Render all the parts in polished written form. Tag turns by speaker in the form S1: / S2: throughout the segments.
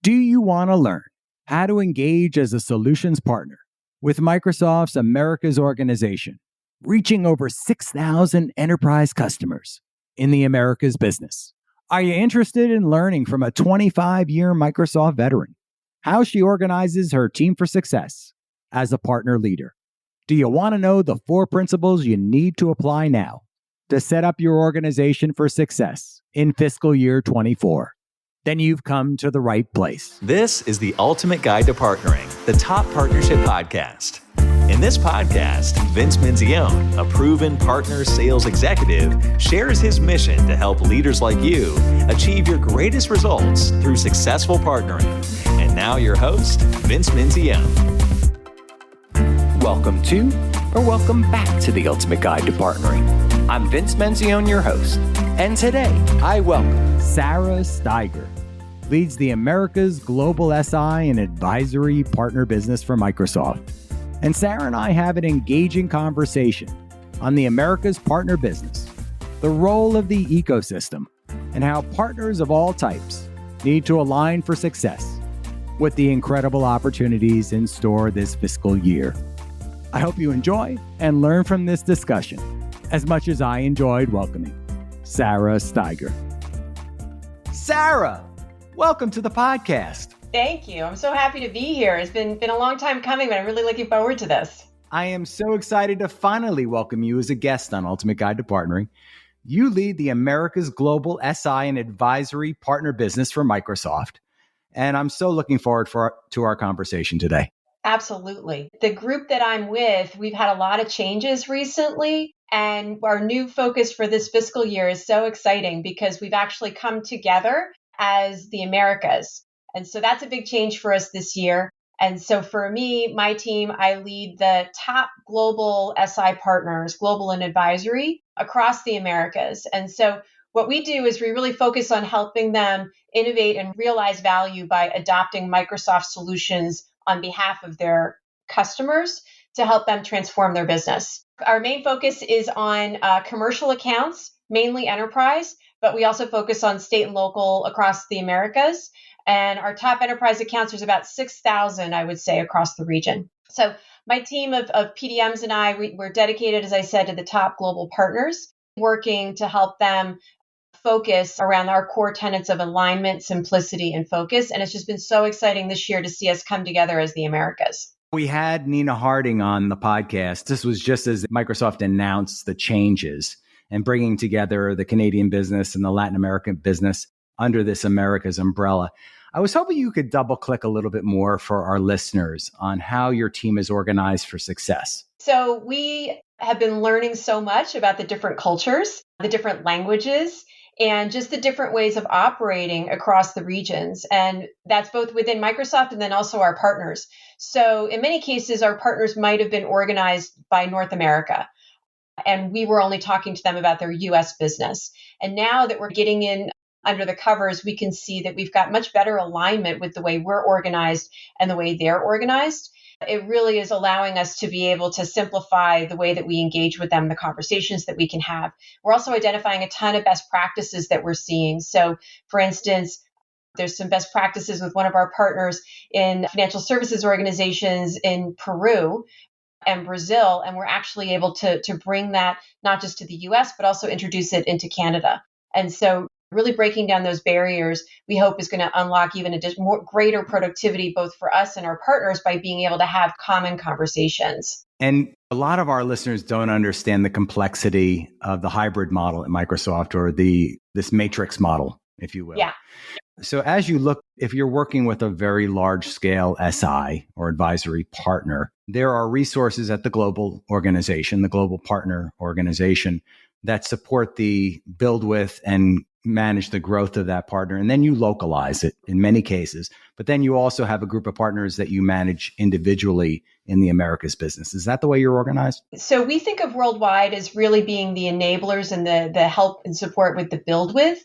S1: Do you want to learn how to engage as a solutions partner with Microsoft's Americas organization, reaching over 6,000 enterprise customers in the Americas business? Are you interested in learning from a 25-year Microsoft veteran how she organizes her team for success as a partner leader? Do you want to know the 4 principles you need to apply now to set up your organization for success in fiscal year 24? Then you've come to the right place.
S2: This is the Ultimate Guide to Partnering, the top partnership podcast. In this podcast, Vince Menzione, a proven partner sales executive, shares his mission to help leaders like you achieve your greatest results through successful partnering. And now your host, Vince Menzione.
S3: Welcome to, or welcome back to the Ultimate Guide to Partnering. I'm Vince Menzione, your host, and today I welcome
S1: Sarah Steiger, leads the Americas Global SI and Advisory Partner business for Microsoft. And Sarah and I have an engaging conversation on the Americas partner business, the role of the ecosystem, and how partners of all types need to align for success with the incredible opportunities in store this fiscal year. I hope you enjoy and learn from this discussion as much as I enjoyed welcoming Sarah Steiger. Sarah, welcome to the podcast.
S4: Thank you. I'm so happy to be here. It's been a long time coming, but I'm really looking forward to this.
S1: I am so excited to finally welcome you as a guest on Ultimate Guide to Partnering. You lead the Americas Global SI and Advisory Partner business for Microsoft, and I'm so looking forward to our conversation today.
S4: Absolutely. The group that I'm with, we've had a lot of changes recently, and our new focus for this fiscal year is so exciting because we've actually come together as the Americas. And so that's a big change for us this year. And so for me, my team, I lead the top global SI partners, global and advisory, across the Americas. And so what we do is we really focus on helping them innovate and realize value by adopting Microsoft solutions on behalf of their customers to help them transform their business. Our main focus is on commercial accounts, mainly enterprise, but we also focus on state and local across the Americas. And our top enterprise accounts, there's about 6,000, I would say, across the region. So my team of PDMs and we're dedicated, as I said, to the top global partners, working to help them focus around our core tenets of alignment, simplicity, and focus. And it's just been so exciting this year to see us come together as the Americas.
S1: We had Nina Harding on the podcast. This was just as Microsoft announced the changes and bringing together the Canadian business and the Latin American business under this Americas umbrella. I was hoping you could double click a little bit more for our listeners on how your team is organized for success.
S4: So we have been learning so much about the different cultures, the different languages, and just the different ways of operating across the regions. And that's both within Microsoft and then also our partners. So in many cases, our partners might have been organized by North America, and we were only talking to them about their US business. And now that we're getting in under the covers, we can see that we've got much better alignment with the way we're organized and the way they're organized. It really is allowing us to be able to simplify the way that we engage with them, the conversations that we can have. We're also identifying a ton of best practices that we're seeing. So, for instance, there's some best practices with one of our partners in financial services organizations in Peru and Brazil, and we're actually able to bring that not just to the US, but also introduce it into Canada. And so really breaking down those barriers, we hope is going to unlock even greater productivity, both for us and our partners, by being able to have common conversations.
S1: And a lot of our listeners don't understand the complexity of the hybrid model at Microsoft, or this matrix model, if you will.
S4: Yeah.
S1: So as you look, if you're working with a very large scale SI or advisory partner, there are resources at the global organization, the global partner organization, that support the build with and manage the growth of that partner. And then you localize it in many cases. But then you also have a group of partners that you manage individually in the Americas business. Is that the way you're organized?
S4: So we think of worldwide as really being the enablers and the help and support with the build with.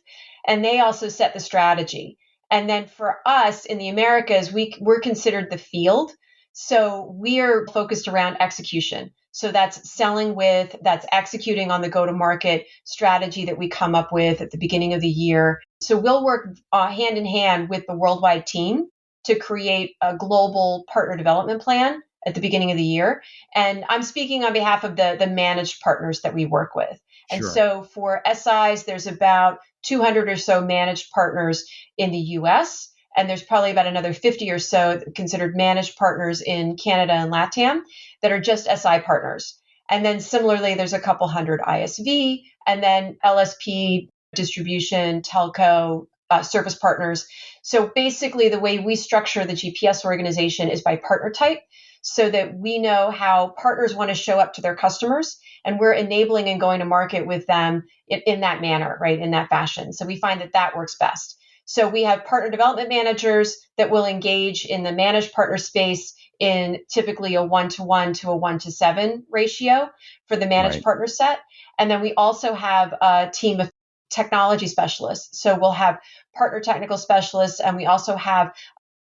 S4: And they also set the strategy. And then for us in the Americas, we're considered the field. So we're focused around execution. So that's selling with, that's executing on the go-to-market strategy that we come up with at the beginning of the year. So we'll work hand in hand with the worldwide team to create a global partner development plan at the beginning of the year. And I'm speaking on behalf of the managed partners that we work with. And
S1: Sure.
S4: so for SIs, there's about 200 or so managed partners in the US, and there's probably about another 50 or so considered managed partners in Canada and LATAM that are just SI partners. And then similarly, there's a couple hundred ISV, and then LSP, distribution, telco, service partners. So basically, the way we structure the GPS organization is by partner type, so that we know how partners want to show up to their customers, and we're enabling and going to market with them in that manner, right, in that fashion. So we find that that works best. So we have partner development managers that will engage in the managed partner space in typically a 1-to-1 to a 1-to-7 ratio for the managed partner set. And then we also have a team of technology specialists. So we'll have partner technical specialists, and we also have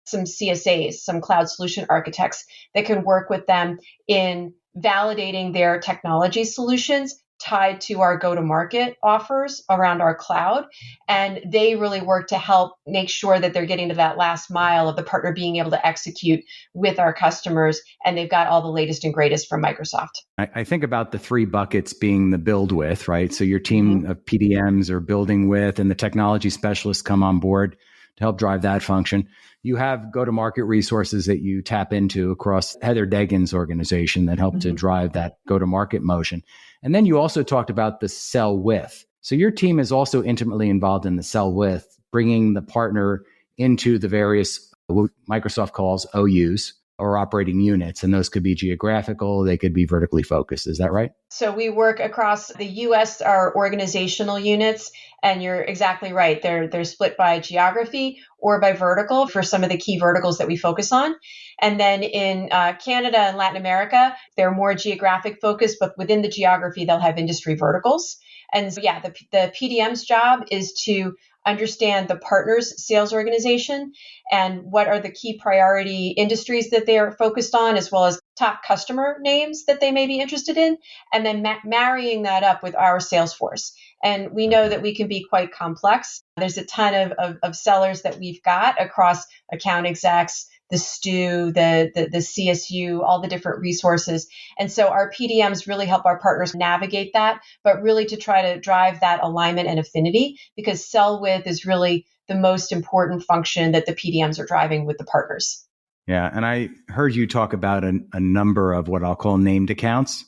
S4: some CSAs, some cloud solution architects that can work with them in validating their technology solutions tied to our go-to-market offers around our cloud. And they really work to help make sure that they're getting to that last mile of the partner being able to execute with our customers, and they've got all the latest and greatest from Microsoft.
S1: I think about the three buckets being the build with, right? So your team of PDMs are building with, and the technology specialists come on board to help drive that function. You have go-to-market resources that you tap into across Heather Degan's organization that help to drive that go-to-market motion. And then you also talked about the sell with. So your team is also intimately involved in the sell with, bringing the partner into the various, what Microsoft calls OUs, or operating units. And those could be geographical, they could be vertically focused. Is that right?
S4: So we work across the US, our organizational units, and you're exactly right. They're split by geography or by vertical for some of the key verticals that we focus on. And then in Canada and Latin America, they're more geographic focused, but within the geography, they'll have industry verticals. And so, yeah, the PDM's job is to understand the partner's sales organization and what are the key priority industries that they are focused on, as well as top customer names that they may be interested in, and then marrying that up with our sales force. And we know that we can be quite complex. There's a ton of sellers that we've got across account execs, the STU, the CSU, all the different resources. And so our PDMs really help our partners navigate that, but really to try to drive that alignment and affinity, because sell with is really the most important function that the PDMs are driving with the partners.
S1: Yeah. And I heard you talk about a number of what I'll call named accounts.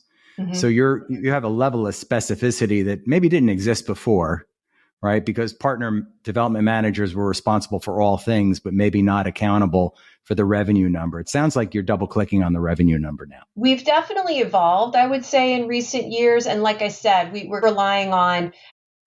S1: So you have a level of specificity that maybe didn't exist before, right? Because partner development managers were responsible for all things, but maybe not accountable for the revenue number. It sounds like you're double clicking on the revenue number now.
S4: We've definitely evolved, I would say, in recent years. And like I said, we're relying on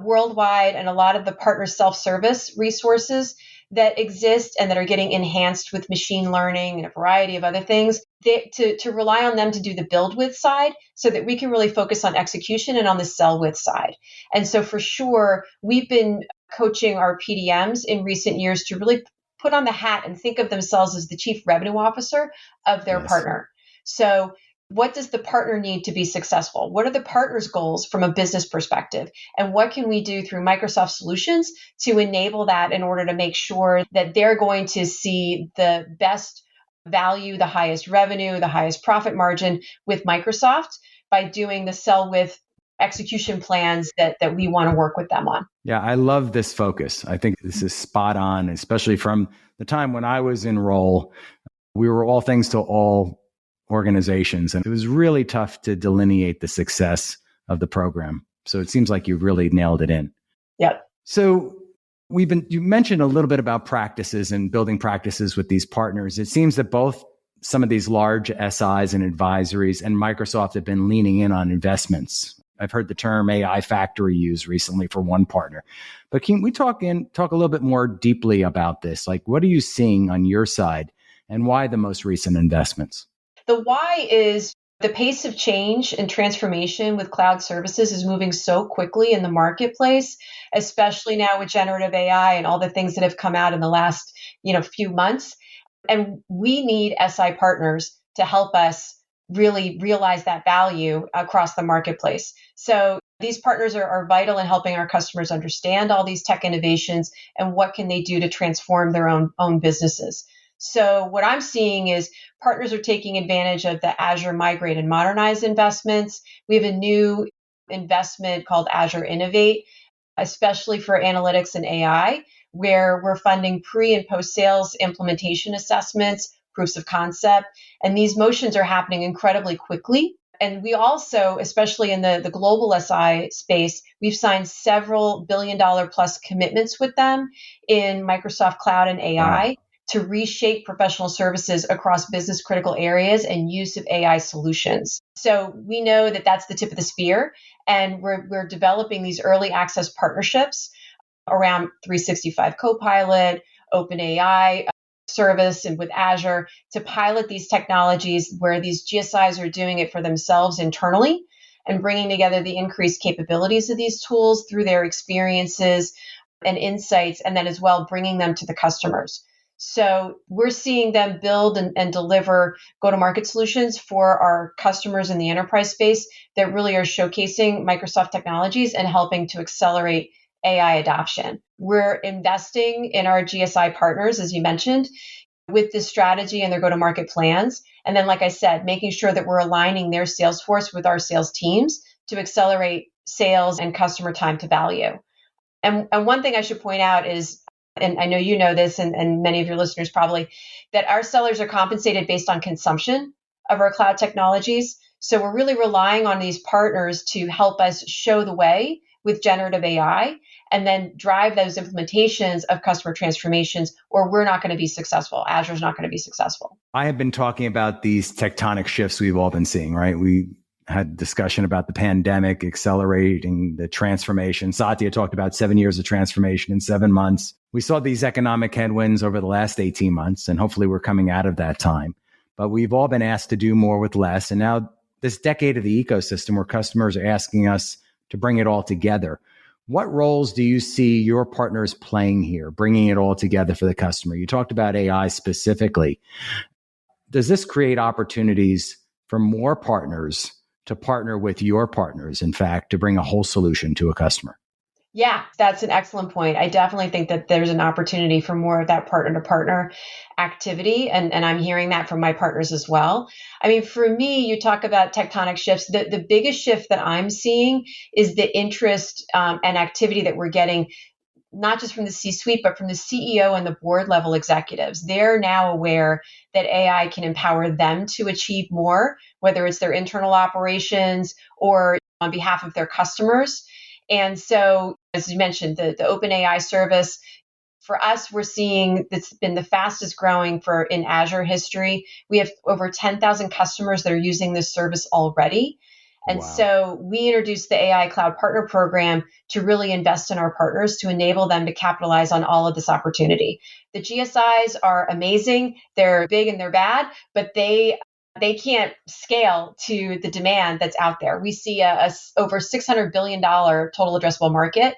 S4: worldwide and a lot of the partner self-service resources that exist and that are getting enhanced with machine learning and a variety of other things, to rely on them to do the build with side so that we can really focus on execution and on the sell with side. And so for sure, we've been coaching our PDMs in recent years to really put on the hat and think of themselves as the chief revenue officer of their partner. So what does the partner need to be successful? What are the partner's goals from a business perspective? And what can we do through Microsoft solutions to enable that in order to make sure that they're going to see the best value, the highest revenue, the highest profit margin with Microsoft by doing the sell with execution plans that we want to work with them on.
S1: Yeah, I love this focus. I think this is spot on, especially from the time when I was in role. We were all things to all organizations, and it was really tough to delineate the success of the program. So it seems like you really nailed it in.
S4: Yep.
S1: So you mentioned a little bit about practices and building practices with these partners. It seems that both some of these large SIs and advisories and Microsoft have been leaning in on investments. I've heard the term AI factory used recently for one partner. But can we talk a little bit more deeply about this? Like, what are you seeing on your side, and why the most recent investments?
S4: The why is the pace of change and transformation with cloud services is moving so quickly in the marketplace, especially now with generative AI and all the things that have come out in the last, few months. And we need SI partners to help us really realize that value across the marketplace. So these partners are vital in helping our customers understand all these tech innovations and what can they do to transform their own businesses. So what I'm seeing is partners are taking advantage of the Azure Migrate and Modernize investments. We have a new investment called Azure Innovate, especially for analytics and AI, where we're funding pre and post sales implementation assessments, proofs of concept. And these motions are happening incredibly quickly. And we also, especially in the global SI space, we've signed several $billion+ commitments with them in Microsoft Cloud and AI. Wow. To reshape professional services across business critical areas and use of AI solutions. So we know that that's the tip of the spear, and we're developing these early access partnerships around 365 Copilot, OpenAI service, and with Azure to pilot these technologies where these GSIs are doing it for themselves internally and bringing together the increased capabilities of these tools through their experiences and insights, and then as well bringing them to the customers. So we're seeing them build and deliver go-to-market solutions for our customers in the enterprise space that really are showcasing Microsoft technologies and helping to accelerate AI adoption. We're investing in our GSI partners, as you mentioned, with this strategy and their go-to-market plans. And then, like I said, making sure that we're aligning their sales force with our sales teams to accelerate sales and customer time to value. And one thing I should point out is, and I know you know this, and many of your listeners probably, that our sellers are compensated based on consumption of our cloud technologies. So we're really relying on these partners to help us show the way with generative AI and then drive those implementations of customer transformations, or we're not going to be successful. Azure's not going to be successful.
S1: I have been talking about these tectonic shifts we've all been seeing, right? We had discussion about the pandemic accelerating the transformation. Satya talked about 7 years of transformation in 7 months. We saw these economic headwinds over the last 18 months, and hopefully we're coming out of that time. But we've all been asked to do more with less. And now this decade of the ecosystem where customers are asking us to bring it all together. What roles do you see your partners playing here, bringing it all together for the customer? You talked about AI specifically. Does this create opportunities for more partners to partner with your partners, in fact, to bring a whole solution to a customer?
S4: Yeah, that's an excellent point. I definitely think that there's an opportunity for more of that partner-to-partner activity, and I'm hearing that from my partners as well. I mean, for me, you talk about tectonic shifts. The biggest shift that I'm seeing is the interest and activity that we're getting, not just from the C-suite, but from the CEO and the board level executives. They're now aware that AI can empower them to achieve more, whether it's their internal operations or on behalf of their customers. And so, as you mentioned, the OpenAI service, for us, we're seeing it's been the fastest growing in Azure history. We have over 10,000 customers that are using this service already. And so we introduced the AI Cloud Partner Program to really invest in our partners to enable them to capitalize on all of this opportunity. The GSIs are amazing. They're big and they're bad, but they can't scale to the demand that's out there. We see a over $600 billion total addressable market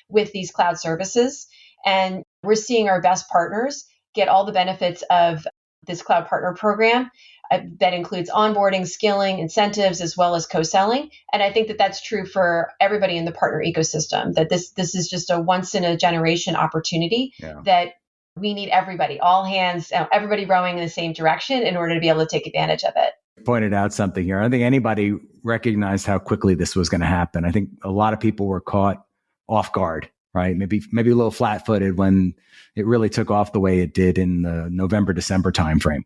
S4: with these cloud services. And we're seeing our best partners get all the benefits of this Cloud Partner Program. That includes onboarding, skilling, incentives, as well as co-selling. And I think that that's true for everybody in the partner ecosystem, that this is just a once in a generation opportunity that we need everybody, all hands, everybody rowing in the same direction in order to be able to take advantage of it.
S1: Pointed out something here. I don't think anybody recognized how quickly this was going to happen. I think a lot of people were caught off guard, right? Maybe a little flat-footed when it really took off the way it did in the November, December timeframe.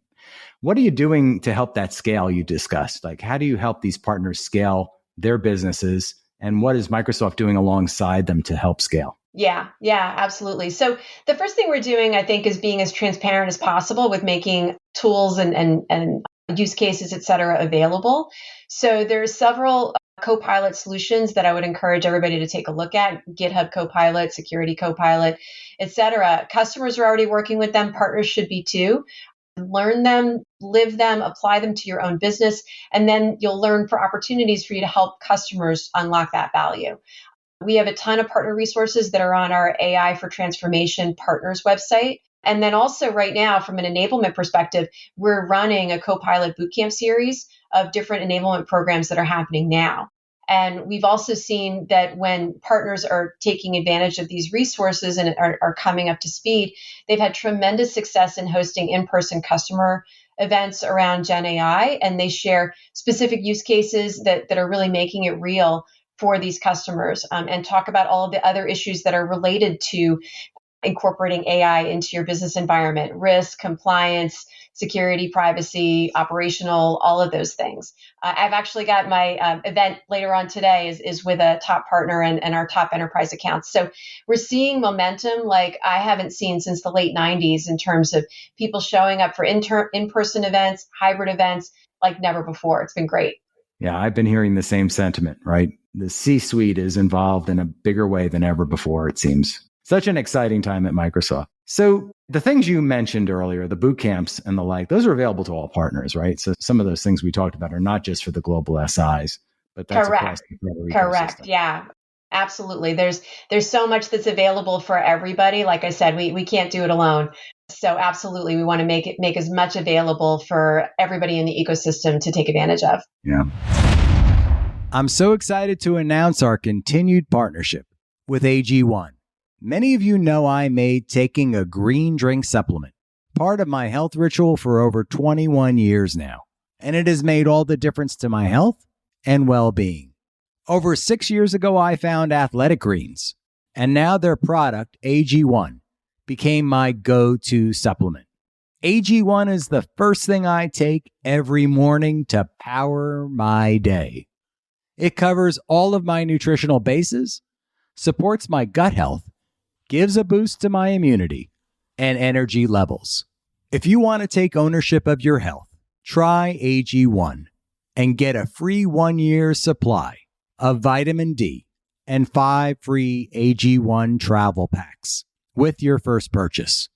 S1: What are you doing to help that scale you discussed? Like, how do you help these partners scale their businesses? And what is Microsoft doing alongside them to help scale?
S4: Yeah, absolutely. So the first thing we're doing, I think, is being as transparent as possible with making tools and use cases, et cetera, available. So there's several Copilot solutions that I would encourage everybody to take a look at: GitHub Copilot, Security Copilot, et cetera. Customers are already working with them. Partners should be too. Learn them, live them, apply them to your own business, and then you'll learn for opportunities for you to help customers unlock that value. We have a ton of partner resources that are on our AI for Transformation partners website. And then also right now, from an enablement perspective, we're running a Copilot bootcamp series of different enablement programs that are happening now. And we've also seen that when partners are taking advantage of these resources and are coming up to speed, they've had tremendous success in hosting in-person customer events around Gen AI, and they share specific use cases that are really making it real for these customers, and talk about all of the other issues that are related to incorporating AI into your business environment: risk, compliance, security, privacy, operational, all of those things. I've actually got my event later on today is with a top partner and our top enterprise accounts. So we're seeing momentum like I haven't seen since the late 90s in terms of people showing up for in-person events, hybrid events like never before. It's been great.
S1: Yeah, I've been hearing the same sentiment, right? The C-suite is involved in a bigger way than ever before, it seems. Such an exciting time at Microsoft. So the things you mentioned earlier, the boot camps and the like, those are available to all partners, right? So some of those things we talked about are not just for the global SIs, but that's across the broader
S4: Correct.
S1: ecosystem.
S4: Yeah. Absolutely. There's so much that's available for everybody. Like I said, we can't do it alone. So absolutely, we want to make as much available for everybody in the ecosystem to take advantage of.
S1: Yeah. I'm so excited to announce our continued partnership with AG1. Many of you know I made taking a green drink supplement part of my health ritual for over 21 years now, and it has made all the difference to my health and well-being. Over 6 years ago, I found Athletic Greens, and now their product, AG1, became my go-to supplement. AG1 is the first thing I take every morning to power my day. It covers all of my nutritional bases, supports my gut health, gives a boost to my immunity and energy levels. If you want to take ownership of your health, try AG1 and get a free 1-year supply of vitamin D and 5 free AG1 travel packs with your first purchase.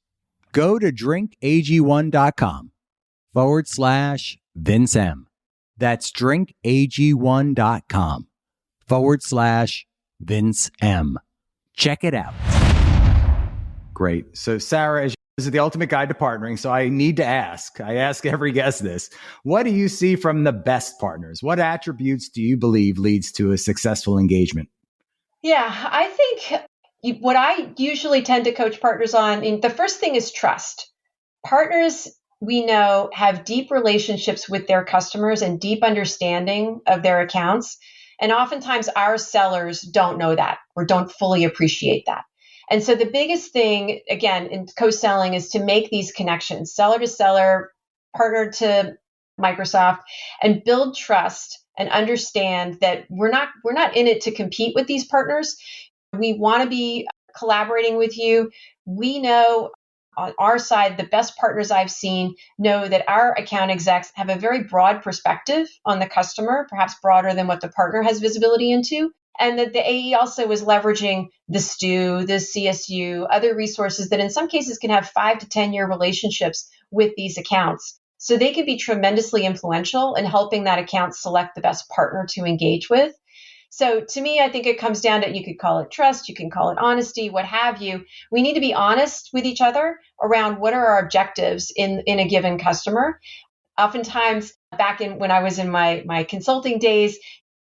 S1: Go to drinkag1.com/Vince M. That's drinkag1.com/Vince M. Check it out. Great. So Sarah, this is the ultimate guide to partnering. So I need to ask, I ask every guest this, what do you see from the best partners? What attributes do you believe leads to a successful engagement?
S4: Yeah, I think what I usually tend to coach partners on, the first thing is trust. Partners, we know, have deep relationships with their customers and deep understanding of their accounts. And oftentimes our sellers don't know that or don't fully appreciate that. And so the biggest thing, again, in co-selling is to make these connections, seller to seller, partner to Microsoft, and build trust and understand that we're not in it to compete with these partners. We want to be collaborating with you. We know on our side, the best partners I've seen know that our account execs have a very broad perspective on the customer, perhaps broader than what the partner has visibility into. And that the AE also is leveraging the STU, the CSU, other resources that in some cases can have 5 to 10-year relationships with these accounts. So they can be tremendously influential in helping that account select the best partner to engage with. So to me, I think it comes down to, you could call it trust, you can call it honesty, what have you. We need to be honest with each other around what are our objectives in a given customer. Oftentimes, back in when I was in my consulting days,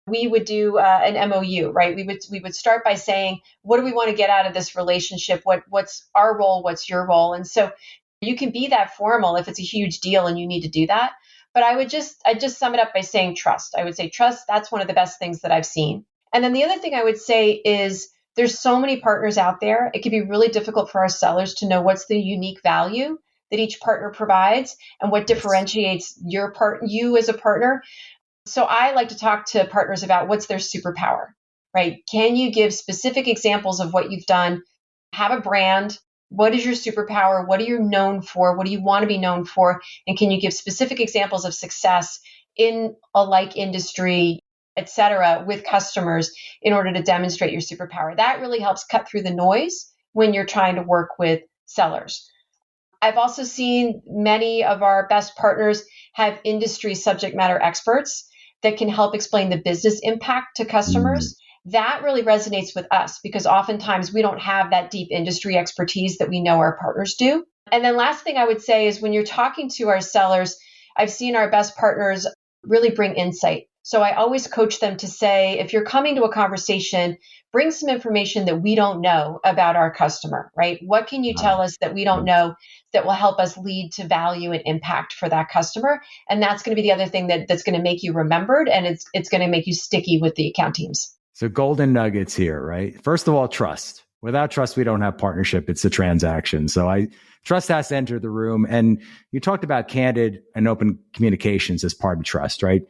S4: we would do an MOU, right? We would start by saying, what do we want to get out of this relationship? What's our role? What's your role? And so you can be that formal if it's a huge deal and you need to do that. But I'd just sum it up by saying trust. I would say trust, that's one of the best things that I've seen. And then the other thing I would say is there's so many partners out there. It can be really difficult for our sellers to know what's the unique value that each partner provides and what differentiates you as a partner. So I like to talk to partners about what's their superpower, right? Can you give specific examples of what you've done? Have a brand. What is your superpower? What are you known for? What do you want to be known for? And can you give specific examples of success in a like industry, et cetera, with customers in order to demonstrate your superpower? That really helps cut through the noise when you're trying to work with sellers. I've also seen many of our best partners have industry subject matter experts that can help explain the business impact to customers. That really resonates with us because oftentimes we don't have that deep industry expertise that we know our partners do. And then last thing I would say is when you're talking to our sellers, I've seen our best partners really bring insight. So I always coach them to say, if you're coming to a conversation, bring some information that we don't know about our customer, right? What can you tell us that we don't know that will help us lead to value and impact for that customer? And that's going to be the other thing that's going to make you remembered, and it's going to make you sticky with the account teams.
S1: So golden nuggets here, right? First of all, trust. Without trust, we don't have partnership. It's a transaction. So trust has to enter the room. And you talked about candid and open communications as part of trust, right?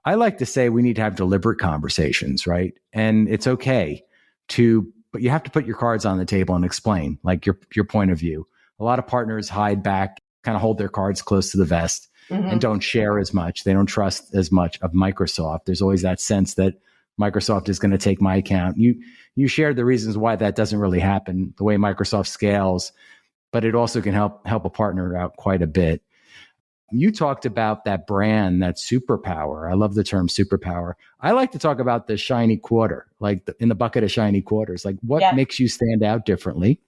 S1: I like to say we need to have deliberate conversations, right? And it's okay but you have to put your cards on the table and explain like your point of view. A lot of partners hide back, kind of hold their cards close to the vest and don't share as much. They don't trust as much of Microsoft. There's always that sense that Microsoft is going to take my account. You shared the reasons why that doesn't really happen, the way Microsoft scales, but it also can help a partner out quite a bit. You talked about that brand, that superpower. I love the term superpower. I like to talk about the shiny quarter, like in the bucket of shiny quarters, like what makes you stand out differently.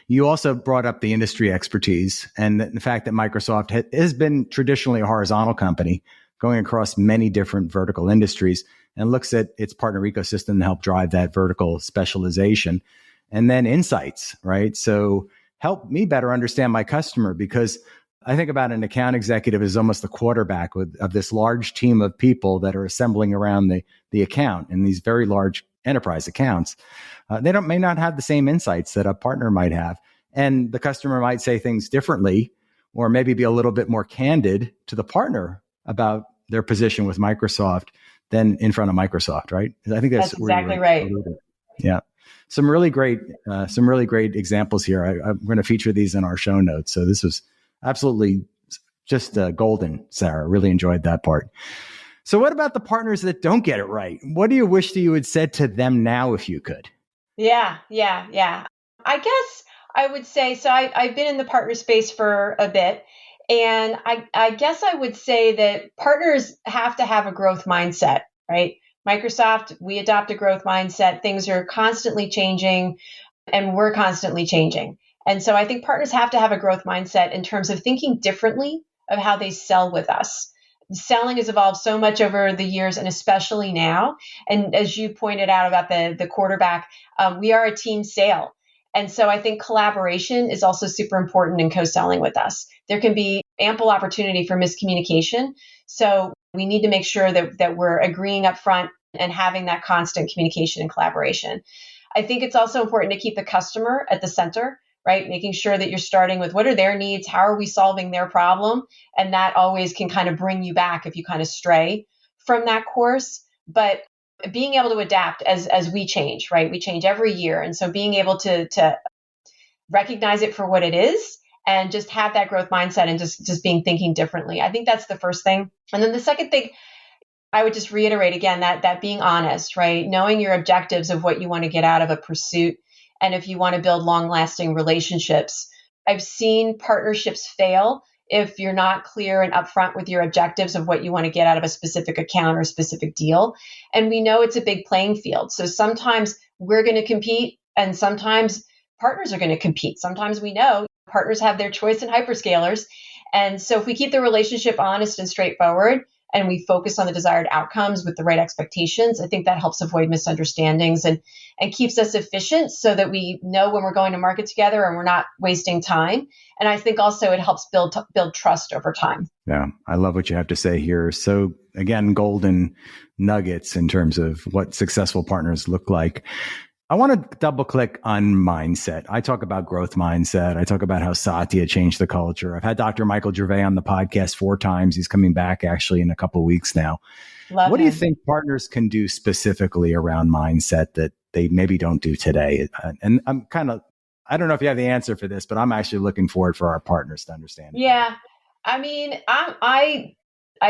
S1: You also brought up the industry expertise and the fact that Microsoft has been traditionally a horizontal company going across many different vertical industries and looks at its partner ecosystem to help drive that vertical specialization. And then insights, right? So help me better understand my customer, because I think about an account executive as almost the quarterback of this large team of people that are assembling around the account in these very large enterprise accounts. They may not have the same insights that a partner might have. And the customer might say things differently, or maybe be a little bit more candid to the partner about their position with Microsoft than in front of Microsoft, right? I think that's
S4: exactly right.
S1: Yeah. Some really great examples here. I'm going to feature these in our show notes. So this was absolutely just golden, Sarah. Really enjoyed that part. So what about the partners that don't get it right? What do you wish that you had said to them now if you could?
S4: Yeah. I guess I would say, so I've been in the partner space for a bit, and I guess I would say that partners have to have a growth mindset, right? Microsoft, we adopt a growth mindset. Things are constantly changing, and we're constantly changing. And so I think partners have to have a growth mindset in terms of thinking differently of how they sell with us. Selling has evolved so much over the years, and especially now. And as you pointed out about the quarterback, we are a team sale. And so I think collaboration is also super important in co-selling with us. There can be ample opportunity for miscommunication. So we need to make sure that we're agreeing up front and having that constant communication and collaboration. I think it's also important to keep the customer at the center, right? Making sure that you're starting with what are their needs? How are we solving their problem? And that always can kind of bring you back if you kind of stray from that course. But being able to adapt as we change, right? We change every year. And so being able to recognize it for what it is and just have that growth mindset and just thinking differently. I think that's the first thing. And then the second thing, I would just reiterate again, that being honest, right? Knowing your objectives of what you want to get out of a pursuit. And if you want to build long-lasting relationships. I've seen partnerships fail if you're not clear and upfront with your objectives of what you want to get out of a specific account or a specific deal. And we know it's a big playing field. So sometimes we're going to compete and sometimes partners are going to compete. Sometimes we know partners have their choice in hyperscalers. And so if we keep the relationship honest and straightforward and we focus on the desired outcomes with the right expectations, I think that helps avoid misunderstandings and keeps us efficient so that we know when we're going to market together and we're not wasting time. And I think also it helps build trust over time.
S1: Yeah, I love what you have to say here. So again, golden nuggets in terms of what successful partners look like. I want to double click on mindset. I talk about growth mindset. I talk about how Satya changed the culture. I've had Dr. Michael Gervais on the podcast 4 times. He's coming back actually in a couple of weeks now. What do you think partners can do specifically around mindset that they maybe don't do today? And I don't know if you have the answer for this, but I'm actually looking forward for our partners to understand.
S4: Yeah. I mean, I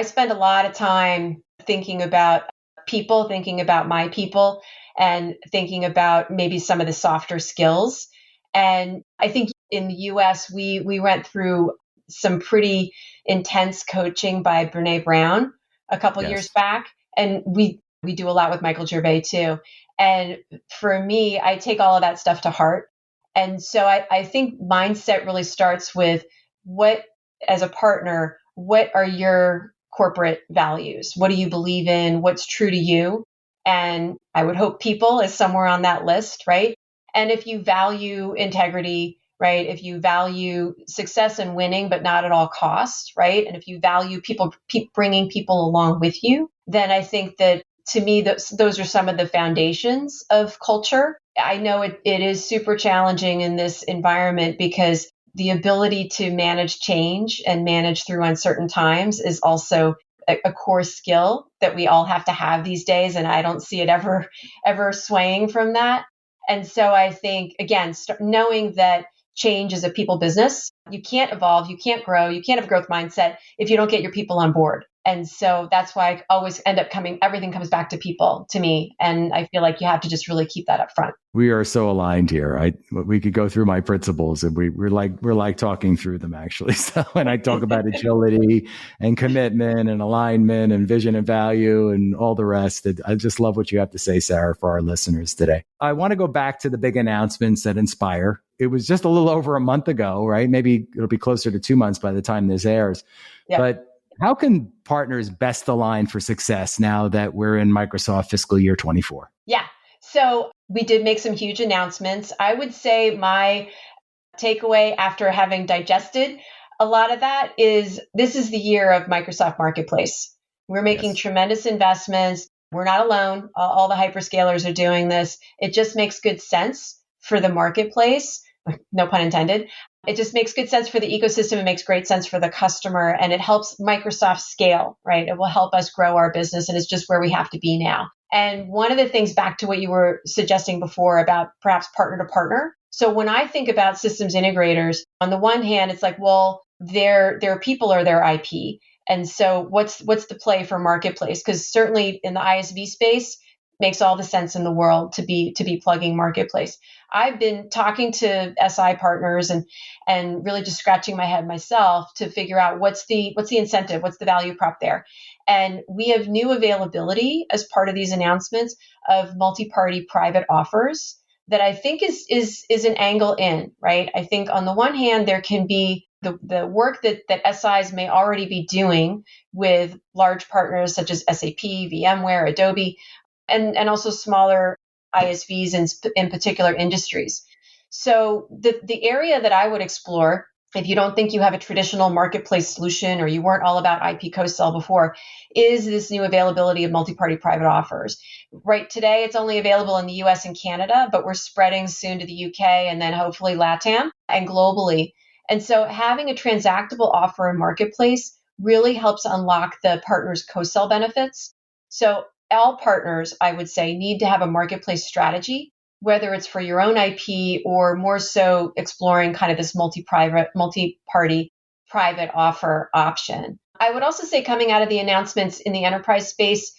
S4: spend a lot of time thinking about people, thinking about my people, and thinking about maybe some of the softer skills. And I think in the US, we went through some pretty intense coaching by Brene Brown a couple years back. And we do a lot with Michael Gervais too. And for me, I take all of that stuff to heart. And so I think mindset really starts with what, as a partner, what are your corporate values. What do you believe in? What's true to you? And I would hope people is somewhere on that list, right? And if you value integrity, right? If you value success and winning, but not at all costs, right? And if you value people, bringing people along with you, then I think that to me, those are some of the foundations of culture. I know it is super challenging in this environment because the ability to manage change and manage through uncertain times is also a core skill that we all have to have these days. And I don't see it ever swaying from that. And so I think, again, knowing that change is a people business, you can't evolve, you can't grow, you can't have a growth mindset if you don't get your people on board. And so that's why I always end up everything comes back to people, to me. And I feel like you have to just really keep that up front.
S1: We are so aligned here. We could go through my principles and we're like talking through them actually. So when I talk about agility and commitment and alignment and vision and value and all the rest, I just love what you have to say, Sarah, for our listeners today. I want to go back to the big announcements at Inspire. It was just a little over a month ago, right? Maybe it'll be closer to 2 months by the time this airs. Yeah. But how can partners best align for success now that we're in Microsoft Fiscal Year 24?
S4: Yeah. So we did make some huge announcements. I would say my takeaway after having digested a lot of that is this is the year of Microsoft Marketplace. We're making tremendous investments. We're not alone. All the hyperscalers are doing this. It just makes good sense for the marketplace. No pun intended. It just makes good sense for the ecosystem. It makes great sense for the customer, and it helps Microsoft scale, right? It will help us grow our business, and it's just where we have to be now. And one of the things, back to what you were suggesting before about perhaps partner to partner. So when I think about systems integrators, on the one hand, it's like, well, their people are their IP. And so what's the play for marketplace? Because certainly in the ISV space, makes all the sense in the world to be plugging marketplace. I've been talking to SI partners and really just scratching my head myself to figure out what's the incentive, what's the value prop there. And we have new availability as part of these announcements of multi-party private offers that I think is an angle in, right? I think on the one hand, there can be the work that SIs may already be doing with large partners such as SAP, VMware, Adobe, and also smaller ISVs in particular industries. So the area that I would explore, if you don't think you have a traditional marketplace solution or you weren't all about IP co-sell before, is this new availability of multi-party private offers. Right today, it's only available in the US and Canada, but we're spreading soon to the UK and then hopefully LATAM and globally. And so having a transactable offer in marketplace really helps unlock the partner's co-sell benefits. So all partners, I would say, need to have a marketplace strategy, whether it's for your own IP or more so exploring kind of this multi-party private offer option. I would also say, coming out of the announcements in the enterprise space,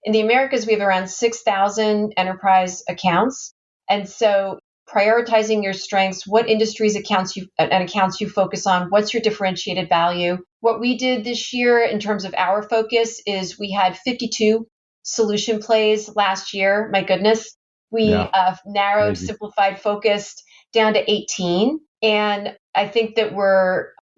S4: in the Americas, we have around 6,000 enterprise accounts. And so prioritizing your strengths, what industries accounts you focus on, what's your differentiated value. What we did this year in terms of our focus is we had 52 solution plays last year. My goodness. We narrowed, simplified, focused down to 18. And I think that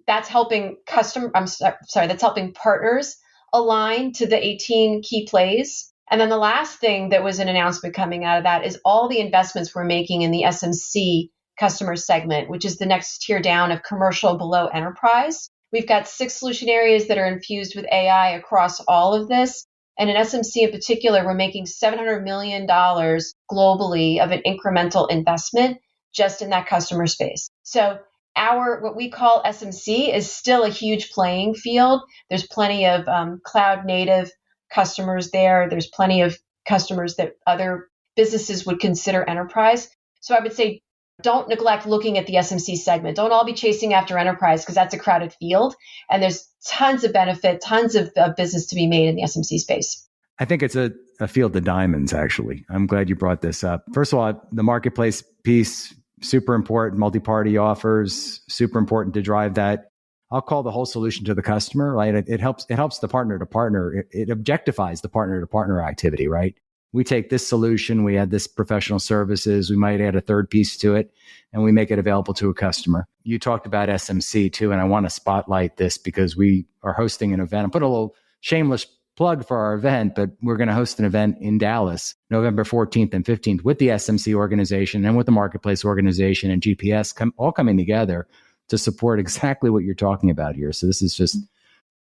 S4: that's helping that's helping partners align to the 18 key plays. And then the last thing that was an announcement coming out of that is all the investments we're making in the SMC customer segment, which is the next tier down of commercial below enterprise. We've got 6 solution areas that are infused with AI across all of this. And in SMC in particular, we're making $700 million globally of an incremental investment just in that customer space. So what we call SMC is still a huge playing field. There's plenty of cloud native customers there. There's plenty of customers that other businesses would consider enterprise. So I would say don't neglect looking at the SMC segment. Don't all be chasing after enterprise because that's a crowded field. And there's tons of benefit, tons of business to be made in the SMC space.
S1: I think it's a field of diamonds, actually. I'm glad you brought this up. First of all, the marketplace piece, super important. Multi-party offers, super important to drive that. I'll call the whole solution to the customer, right? It helps the partner to partner. It objectifies the partner to partner activity, right? We take this solution, we add this professional services, we might add a third piece to it, and we make it available to a customer. You talked about SMC too, and I want to spotlight this because we are hosting an event. I'm putting a little shameless plug for our event, but we're going to host an event in Dallas, November 14th and 15th with the SMC organization and with the marketplace organization and GPS all coming together to support exactly what you're talking about here. So this is just,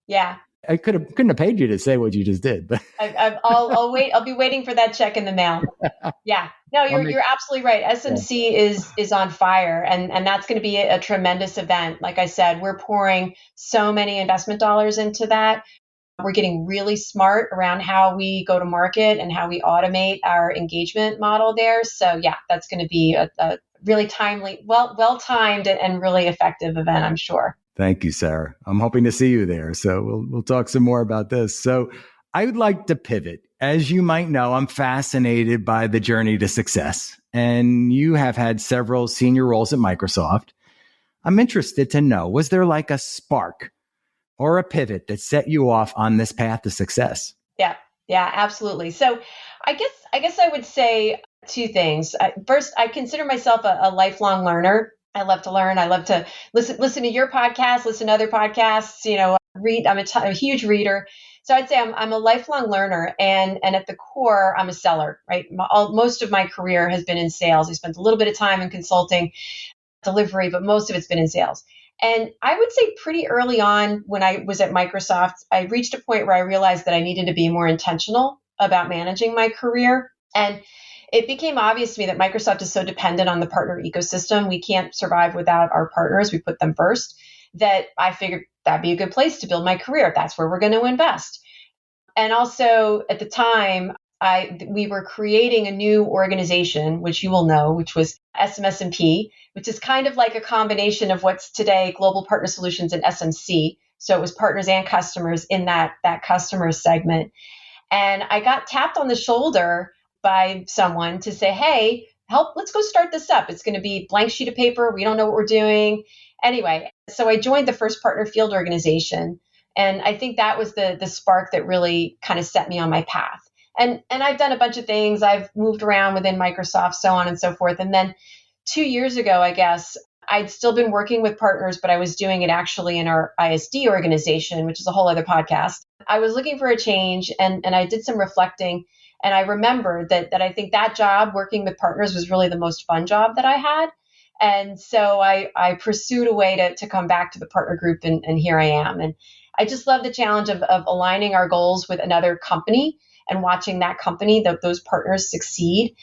S4: yeah.
S1: I couldn't have paid you to say what you just did, but
S4: I'll wait. I'll be waiting for that check in the mail. Yeah, no, you're absolutely right. SMC is on fire, and that's going to be a tremendous event. Like I said, we're pouring so many investment dollars into that. We're getting really smart around how we go to market and how we automate our engagement model there. So yeah, that's going to be a really timely, well timed, and really effective event, I'm sure.
S1: Thank you, Sarah. I'm hoping to see you there. So we'll talk some more about this. So I would like to pivot. As you might know, I'm fascinated by the journey to success, and you have had several senior roles at Microsoft. I'm interested to know, was there like a spark or a pivot that set you off on this path to success?
S4: Yeah, absolutely. So I guess I would say two things. First, I consider myself a lifelong learner. I love to learn. I love to listen to your podcast, listen to other podcasts, read. I'm a huge reader. So I'd say I'm a lifelong learner, and at the core, I'm a seller, right? Most of my career has been in sales. I spent a little bit of time in consulting, delivery, but most of it's been in sales. And I would say pretty early on when I was at Microsoft, I reached a point where I realized that I needed to be more intentional about managing my career. And it became obvious to me that Microsoft is so dependent on the partner ecosystem. We can't survive without our partners. We put them first. That I figured that'd be a good place to build my career. That's where we're going to invest. And also at the time, we were creating a new organization, which you will know, which was SMS&P, which is kind of like a combination of what's today Global Partner Solutions and SMC. So it was partners and customers in that customer segment. And I got tapped on the shoulder by someone to say, hey, let's go start this up. It's going to be a blank sheet of paper. We don't know what we're doing. Anyway, so I joined the first partner field organization. And I think that was the spark that really kind of set me on my path. And I've done a bunch of things. I've moved around within Microsoft, so on and so forth. And then 2 years ago, I guess, I'd still been working with partners, but I was doing it actually in our ISD organization, which is a whole other podcast. I was looking for a change, and I did some reflecting. And I remembered that I think that job, working with partners, was really the most fun job that I had. And so I pursued a way to come back to the partner group, and here I am. And I just love the challenge of aligning our goals with another company and watching that company, those partners succeed.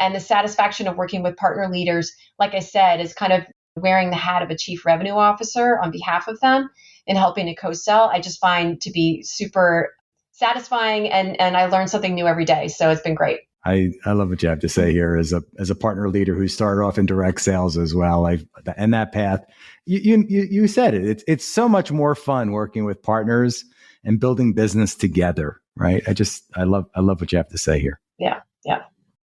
S4: And the satisfaction of working with partner leaders, like I said, is kind of wearing the hat of a chief revenue officer on behalf of them and helping to co-sell. I just find to be super satisfying, and I learn something new every day. So it's been great.
S1: I love what you have to say here as a partner leader who started off in direct sales as well. And that path, you said it. It's so much more fun working with partners and building business together, right? I love what you have to say here.
S4: Yeah.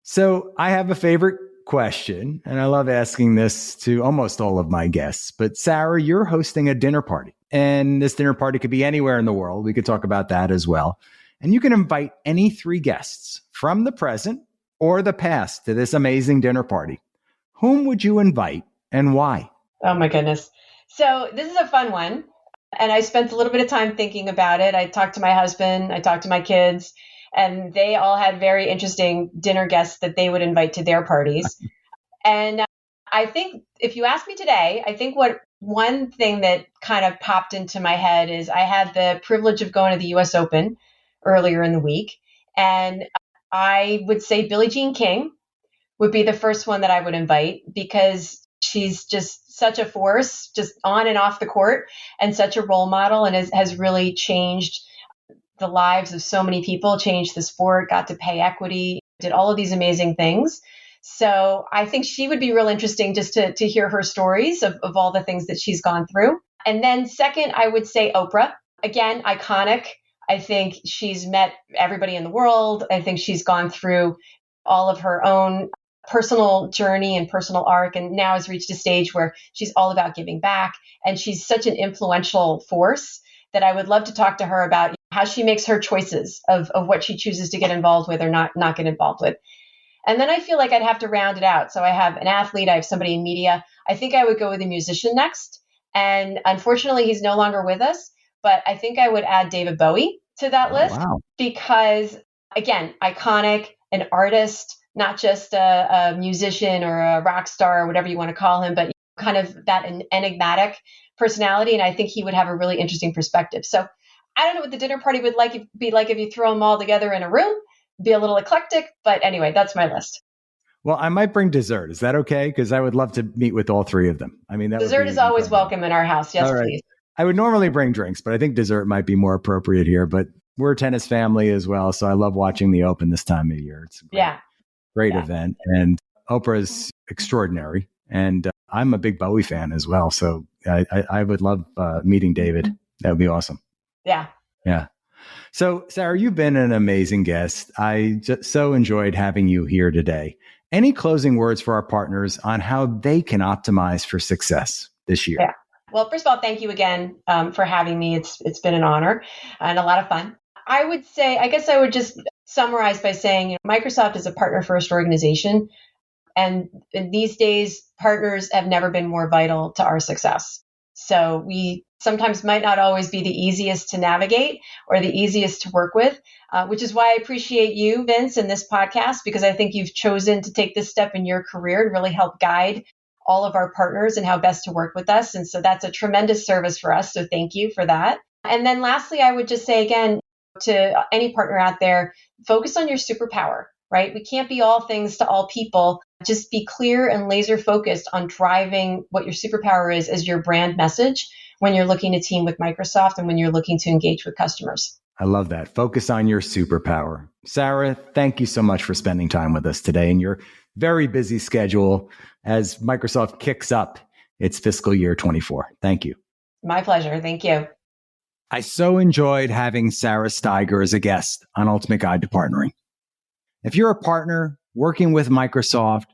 S1: So I have a favorite question, and I love asking this to almost all of my guests. But Sarah, you're hosting a dinner party, and this dinner party could be anywhere in the world. We could talk about that as well. And you can invite any 3 guests from the present or the past to this amazing dinner party. Whom would you invite and why?
S4: Oh my goodness. So this is a fun one. And I spent a little bit of time thinking about it. I talked to my husband, I talked to my kids, and they all had very interesting dinner guests that they would invite to their parties. And I think if you ask me today, I think one thing that kind of popped into my head is I had the privilege of going to the US Open earlier in the week. And I would say Billie Jean King would be the first one that I would invite, because she's just such a force, just on and off the court, and such a role model, and has really changed the lives of so many people, changed the sport, got to pay equity, did all of these amazing things. So I think she would be real interesting just to hear her stories of all the things that she's gone through. And then second, I would say Oprah. Again, iconic. I think she's met everybody in the world. I think she's gone through all of her own personal journey and personal arc, and now has reached a stage where she's all about giving back. And she's such an influential force that I would love to talk to her about how she makes her choices of what she chooses to get involved with or not get involved with. And then I feel like I'd have to round it out. So I have an athlete, I have somebody in media. I think I would go with a musician next. And unfortunately, he's no longer with us, but I think I would add David Bowie. to that
S1: Oh,
S4: list
S1: wow.
S4: because, again, iconic, an artist, not just a musician or a rock star or whatever you want to call him, but kind of that enigmatic personality. And I think he would have a really interesting perspective. So I don't know what the dinner party would be like if you throw them all together in a room, be a little eclectic. But anyway, that's my list.
S1: Well, I might bring dessert. Is that okay? Because I would love to meet with all three of them. I mean, that would
S4: Dessert
S1: be
S4: is always
S1: incredible.
S4: welcome in our house. Yes,
S1: All right.
S4: please.
S1: I would normally bring drinks, but I think dessert might be more appropriate here. But we're a tennis family as well, so I love watching the Open this time of year. It's a great event, and Oprah's extraordinary. And I'm a big Bowie fan as well, so I would love meeting David. That would be awesome.
S4: Yeah.
S1: So, Sarah, you've been an amazing guest. I just so enjoyed having you here today. Any closing words for our partners on how they can optimize for success this year?
S4: Yeah. Well, first of all, thank you again for having me. It's been an honor and a lot of fun. I would just summarize by saying, Microsoft is a partner first organization. And in these days, partners have never been more vital to our success. So we sometimes might not always be the easiest to navigate or the easiest to work with, which is why I appreciate you, Vince, in this podcast, because I think you've chosen to take this step in your career and really help guide all of our partners and how best to work with us. And so that's a tremendous service for us. So thank you for that. And then lastly, I would just say again to any partner out there, focus on your superpower, right? We can't be all things to all people. Just be clear and laser focused on driving what your superpower is as your brand message when you're looking to team with Microsoft and when you're looking to engage with customers.
S1: I love that. Focus on your superpower. Sarah, thank you so much for spending time with us today in your very busy schedule as Microsoft kicks up its fiscal year 24. Thank you.
S4: My pleasure. Thank you.
S1: I so enjoyed having Sarah Steiger as a guest on Ultimate Guide to Partnering. If you're a partner working with Microsoft,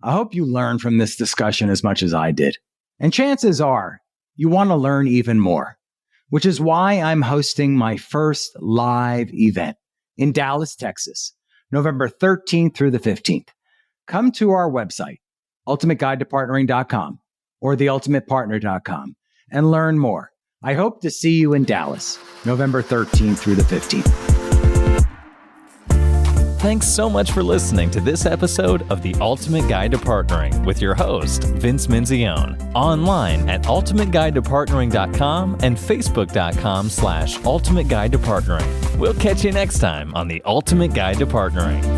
S1: I hope you learned from this discussion as much as I did. And chances are you want to learn even more, which is why I'm hosting my first live event in Dallas, Texas, November 13th through the 15th. Come to our website, ultimateguidetopartnering.com or theultimatepartner.com and learn more. I hope to see you in Dallas, November 13th through the 15th.
S2: Thanks so much for listening to this episode of The Ultimate Guide to Partnering with your host, Vince Menzione, online at ultimateguidetopartnering.com and facebook.com/ultimateguidetopartnering. We'll catch you next time on The Ultimate Guide to Partnering.